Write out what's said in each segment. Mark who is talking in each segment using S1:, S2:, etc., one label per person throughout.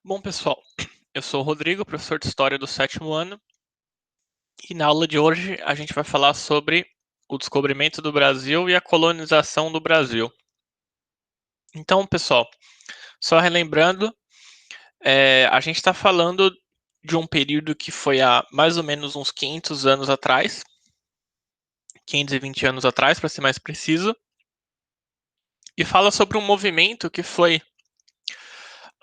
S1: Bom, pessoal, eu sou o Rodrigo, professor de História do 7º ano, e na aula de hoje a gente vai falar sobre o descobrimento do Brasil e a colonização do Brasil. Então, pessoal, só relembrando, a gente está falando de um período que foi há mais ou menos uns 500 anos atrás, 520 anos atrás, para ser mais preciso, e fala sobre um movimento que foi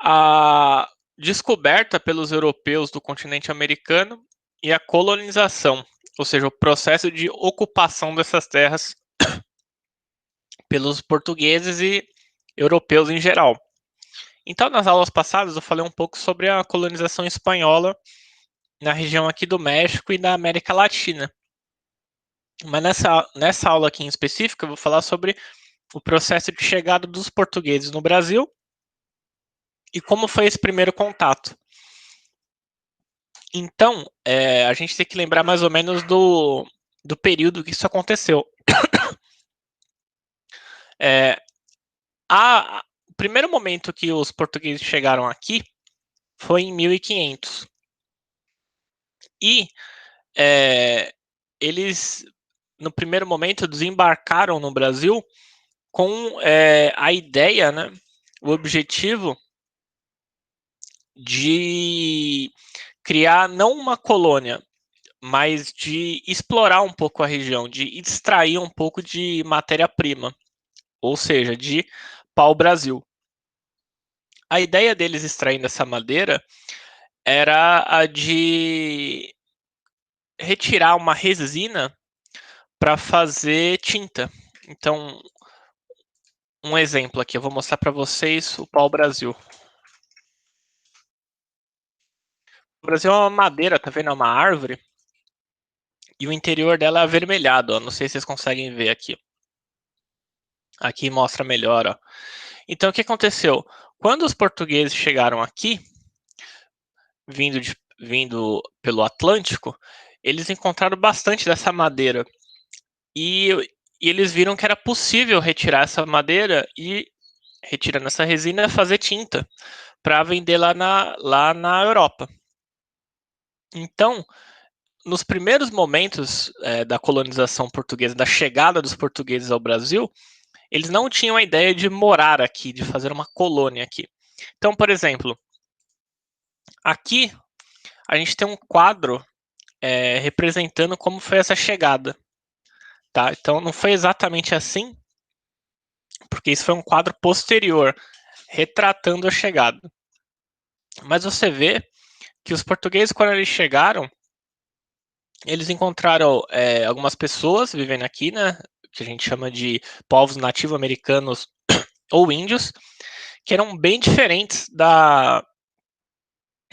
S1: a descoberta pelos europeus do continente americano e a colonização, ou seja, o processo de ocupação dessas terras pelos portugueses e europeus em geral. Então, nas aulas passadas, eu falei um pouco sobre a colonização espanhola na região aqui do México e da América Latina. Mas nessa aula aqui em específico, eu vou falar sobre o processo de chegada dos portugueses no Brasil e como foi esse primeiro contato. Então, a gente tem que lembrar mais ou menos do período que isso aconteceu. O primeiro momento que os portugueses chegaram aqui foi em 1500. E eles, no primeiro momento, desembarcaram no Brasil com a ideia, né, o objetivo de criar não uma colônia, mas de explorar um pouco a região, de extrair um pouco de matéria-prima, ou seja, de pau-brasil. A ideia deles extraindo essa madeira era a de retirar uma resina para fazer tinta. Então, um exemplo aqui, eu vou mostrar para vocês o pau-brasil. O Brasil é uma madeira, tá vendo? É uma árvore. E o interior dela é avermelhado, ó. Não sei se vocês conseguem ver aqui. Aqui mostra melhor, ó. Então, o que aconteceu? Quando os portugueses chegaram aqui, vindo pelo Atlântico, eles encontraram bastante dessa madeira. E eles viram que era possível retirar essa madeira e, retirando essa resina, fazer tinta para vender lá na Europa. Então, nos primeiros momentos da colonização portuguesa, da chegada dos portugueses ao Brasil, eles não tinham a ideia de morar aqui, de fazer uma colônia aqui. Então, por exemplo, aqui a gente tem um quadro representando como foi essa chegada. Tá? Então, não foi exatamente assim, porque isso foi um quadro posterior, retratando a chegada. Mas você vê que os portugueses, quando eles chegaram, eles encontraram algumas pessoas vivendo aqui, né, que a gente chama de povos nativo-americanos ou índios, que eram bem diferentes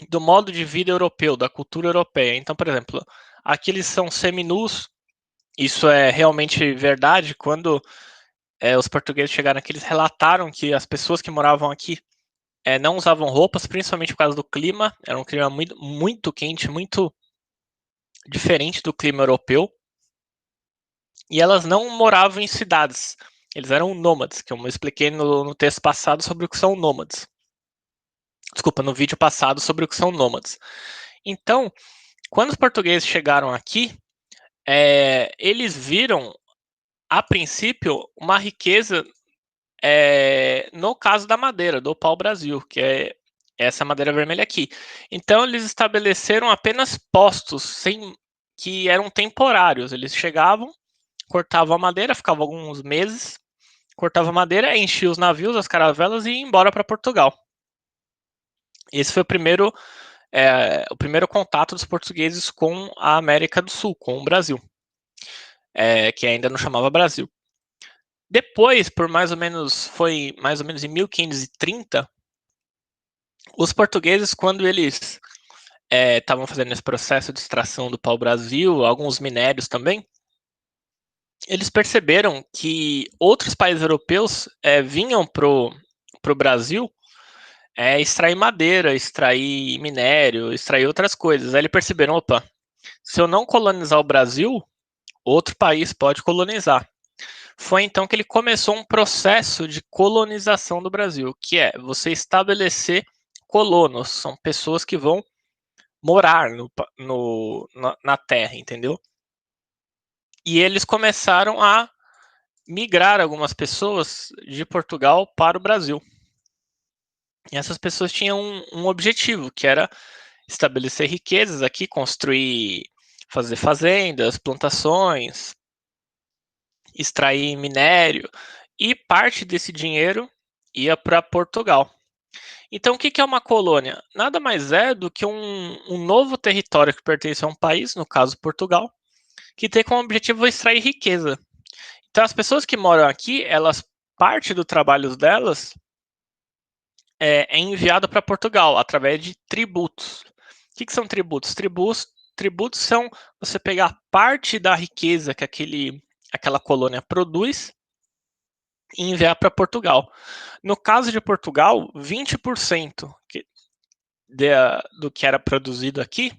S1: do modo de vida europeu, da cultura europeia. Então, por exemplo, aqui eles são seminus, isso é realmente verdade. Quando os portugueses chegaram aqui, eles relataram que as pessoas que moravam aqui não usavam roupas, principalmente por causa do clima. Era um clima muito, muito quente, muito diferente do clima europeu. E elas não moravam em cidades. Eles eram nômades, que eu expliquei no texto passado sobre o que são nômades. Desculpa, no vídeo passado sobre o que são nômades. Então, quando os portugueses chegaram aqui, eles viram, a princípio, uma riqueza no caso da madeira, do pau-brasil, que é essa madeira vermelha aqui. Então, eles estabeleceram apenas postos que eram temporários. Eles chegavam, cortavam a madeira, ficavam alguns meses, cortava a madeira, enchia os navios, as caravelas e ia embora para Portugal. Esse foi o primeiro contato dos portugueses com a América do Sul, com o Brasil, que ainda não chamava Brasil. Depois, foi mais ou menos em 1530, os portugueses, quando eles estavam fazendo esse processo de extração do pau-brasil, alguns minérios também, eles perceberam que outros países europeus vinham pro Brasil extrair madeira, extrair minério, extrair outras coisas. Aí eles perceberam, opa, se eu não colonizar o Brasil, outro país pode colonizar. Foi então que ele começou um processo de colonização do Brasil, que é você estabelecer colonos, são pessoas que vão morar na terra, entendeu? E eles começaram a migrar algumas pessoas de Portugal para o Brasil. E essas pessoas tinham um objetivo, que era estabelecer riquezas aqui, construir, fazer fazendas, plantações, extrair minério, e parte desse dinheiro ia para Portugal. Então, o que é uma colônia? Nada mais é do que um novo território que pertence a um país, no caso Portugal, que tem como objetivo extrair riqueza. Então, as pessoas que moram aqui, elas parte do trabalho delas é enviado para Portugal através de tributos. O que são tributos? Tributos são você pegar parte da riqueza que aquela colônia produz e enviar para Portugal. No caso de Portugal, 20% do que era produzido aqui,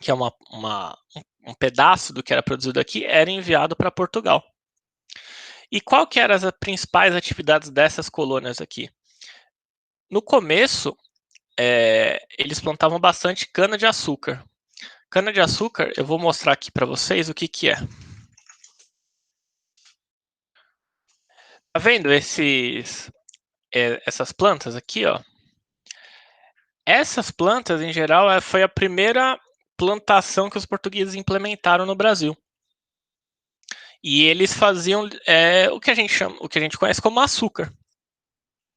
S1: que é um pedaço do que era produzido aqui, era enviado para Portugal. E qual que eram as principais atividades dessas colônias aqui? No começo, eles plantavam bastante cana-de-açúcar. Cana-de-açúcar, eu vou mostrar aqui para vocês o que é. Tá vendo essas plantas aqui, ó? Essas plantas, em geral, foi a primeira plantação que os portugueses implementaram no Brasil. E eles faziam o que a gente conhece como açúcar,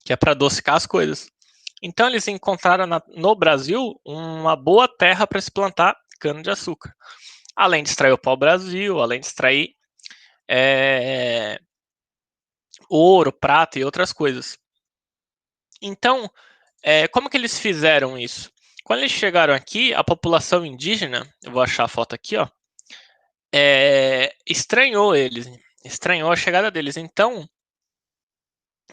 S1: que é para adocicar as coisas. Então eles encontraram no Brasil uma boa terra para se plantar cana-de-açúcar. Além de extrair o pau-brasil, além de extrair ouro, prata e outras coisas. Então, como que eles fizeram isso? Quando eles chegaram aqui, a população indígena, eu vou achar a foto aqui, ó, estranhou eles, estranhou a chegada deles. Então,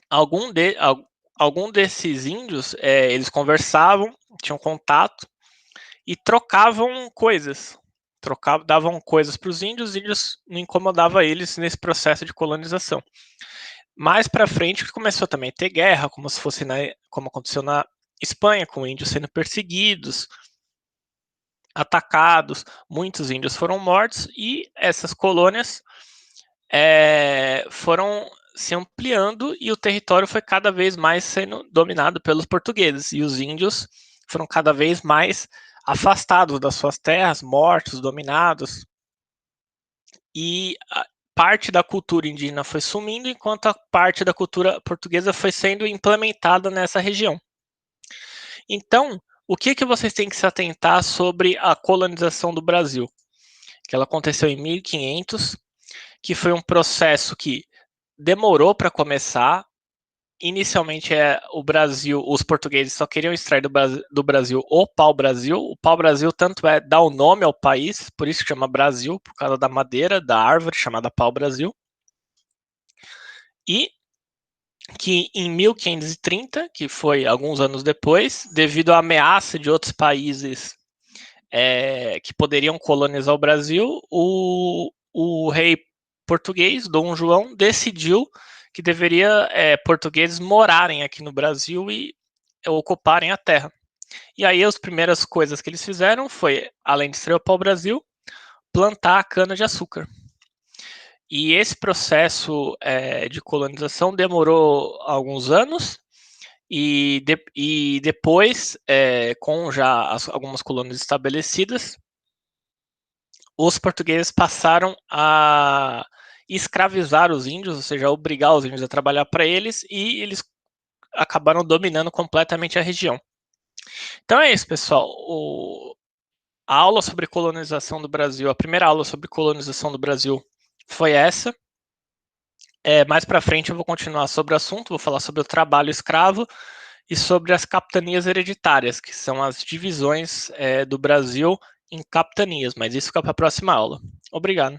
S1: algum desses índios, eles conversavam, tinham contato e trocavam coisas. Davam coisas para os índios não incomodava eles nesse processo de colonização. Mais para frente começou também a ter guerra, como aconteceu na Espanha, com índios sendo perseguidos, atacados, muitos índios foram mortos e essas colônias foram se ampliando e o território foi cada vez mais sendo dominado pelos portugueses e os índios foram cada vez mais afastados das suas terras, mortos, dominados, e parte da cultura indígena foi sumindo, enquanto a parte da cultura portuguesa foi sendo implementada nessa região. Então, o que vocês têm que se atentar sobre a colonização do Brasil? Que ela aconteceu em 1500, que foi um processo que demorou para começar. Inicialmente, os portugueses só queriam extrair do Brasil o pau-brasil. O pau-brasil tanto dá o nome ao país, por isso que chama Brasil, por causa da madeira, da árvore chamada pau-brasil. E que em 1530, que foi alguns anos depois, devido à ameaça de outros países que poderiam colonizar o Brasil, o rei português, Dom João, decidiu que deveria portugueses morarem aqui no Brasil e ocuparem a terra. E aí as primeiras coisas que eles fizeram foi, além de extrair o pau-brasil, plantar a cana-de-açúcar. E esse processo de colonização demorou alguns anos, e depois, com já algumas colônias estabelecidas, os portugueses passaram a escravizar os índios, ou seja, obrigar os índios a trabalhar para eles, e eles acabaram dominando completamente a região. Então é isso, pessoal. A aula sobre colonização do Brasil, a primeira aula sobre colonização do Brasil foi essa. Mais para frente eu vou continuar sobre o assunto, vou falar sobre o trabalho escravo e sobre as capitanias hereditárias, que são as divisões do Brasil em capitanias, mas isso fica para a próxima aula. Obrigado.